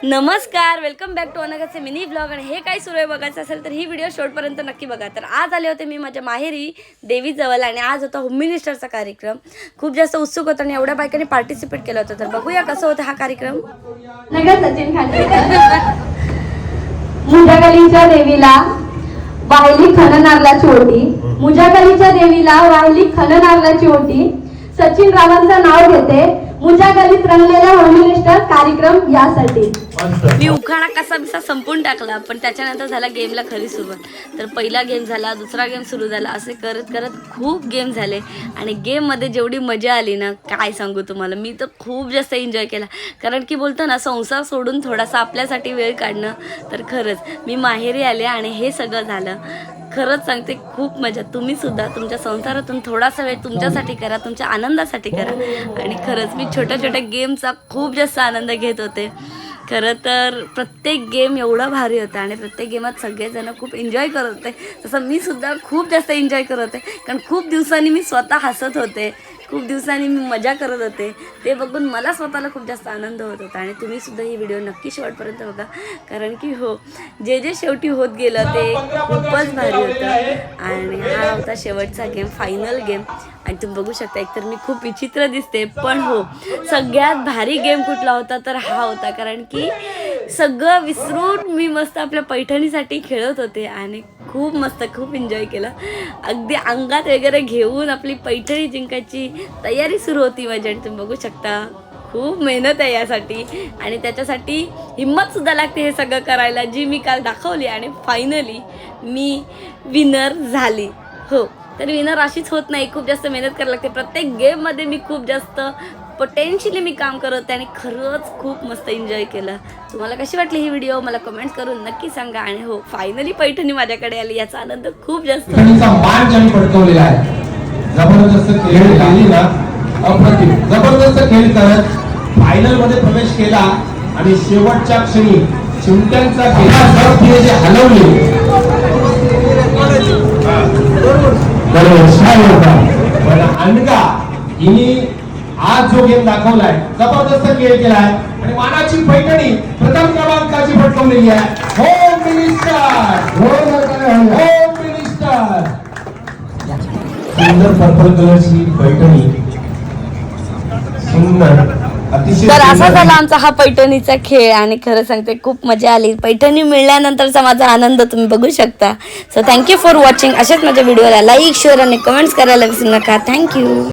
नमस्कार, welcome back to अनघाचे mini blog. आणि हे काय सुरू आहे बघायचं असेल तर ही व्हिडिओ शेवटपर्यंत नक्की बघा. तर आज आले होते मी माझ्या माहेरी देवीजवळ आणि आज होता होम मिनिस्टरचा कार्यक्रम. खूप जास्त उत्सुक होता आणि एवढ्या बायकांनी पार्टिसिपेट केलं होतं. तर बघूया कसं होतं हा कार्यक्रम. सचिन खांडेकर मुजागलीच्या देवीला वाहिली खणनारलाची ओटी, मुजागलीच्या देवीला वाहिली खणनारलाची ओटी. सचिन रावांचं नाव घेते मुजागलीत रंगलेला होम मिनिस्टर कार्यक्रम यासाठी. मी उखाणा कसा बिसा संपून टाकला, पण त्याच्यानंतर झाला गेमला खरी सुरुवात. तर पहिला गेम झाला, दुसरा गेम सुरू झाला, असे करत करत खूप गेम झाले. आणि गेममध्ये जेवढी मजा आली ना काय सांगू तुम्हाला. मी तर खूप जास्त एन्जॉय केला, कारण की बोलतो ना संसार सोडून थोडासा आपल्यासाठी वेळ काढणं. तर खरंच मी माहेरी आले आणि हे सगळं झालं. खरंच सांगते खूप मजा. तुम्ही सुद्धा तुमच्या संसारातून थोडासा वेळ तुमच्यासाठी करा, तुमच्या आनंदासाठी करा. आणि खरंच मी छोट्या छोट्या गेमचा खूप जास्त आनंद घेत होते. खरं तर प्रत्येक गेम एवढा भारी होता आणि प्रत्येक गेमात सगळेजण खूप एन्जॉय करत होते. तसं मी सुद्धा खूप जास्त एन्जॉय करत होते, कारण खूप दिवसांनी मी स्वतः हसत होते, खूप दिवसांनी मी मजा करत होते. ते बघून मला स्वतःला खूप जास्त आनंद होत होता. आणि तुम्ही सुद्धा ही व्हिडिओ नक्की शेवटपर्यंत बघा, कारण की हो जे जे शेवटी होत गेलं ते खूपच भारी होतं. आणि हा होता शेवटचा गेम, फायनल गेम. आणि तुम्ही बघू शकता, एकतर मी खूप विचित्र दिसते, पण हो सगळ्यात भारी गेम कुठला होता तर हा होता. कारण की सगळं विसरून मी मस्त आपल्या पैठणीसाठी खेळत होते आणि खूप मस्त खूप एन्जॉय केलं. अगदी अंगात वगैरे घेऊन आपली पैठणी जिंकायची तयारी सुरू होती माझी. आणि तुम्ही बघू शकता खूप मेहनत आहे यासाठी, आणि त्याच्यासाठी हिंमतसुद्धा लागते हे सगळं करायला, जी मी काल दाखवली. आणि फायनली मी विनर झाली. हो, तर विनर अशीच होत नाही, खूप जास्त मेहनत करायला लागते. प्रत्येक गेममध्ये मी खूप जास्त पोटेन्शियली मी काम करत होते आणि खरंच खूप मस्त एन्जॉय केलं. तुम्हाला कशी वाटली ही व्हिडिओ मला कमेंट करून नक्की सांगा. आणि हो फायनली पैठणी माझ्याकडे आली, याचा आनंद खूप जास्त मान ज्यांनी पटकवलेला आहे. जबरदस्त खेळ केली ना, अप्रतिम जबरदस्त खेळ करत फायनल मध्ये प्रवेश केला. आणि शेवटच्या क्षणी चिमट्यांचा खेळ जे हलवले पण अनघा हिने आज जो गेम दाखवलाय जबरदस्त खेळ केलाय आणि मानाची पैठणी प्रथम क्रमांकाची पटकवलेली आहे. Home minister, home minister. सुंदर पर्पल कलरची पैठणी, सुंदर अतिशय. तर असा झाला आमचा हा पैठणीचा खेळ. आणि खरं सांगते खूप मजा आली. पैठणी मिळाल्यानंतरचा माझा आनंद तुम्ही बघू शकता. So thank you for watching. असेच माझ्या व्हिडिओला लाईक, शेअर आणि कमेंट्स करायला विसरू नका. थँक्यू.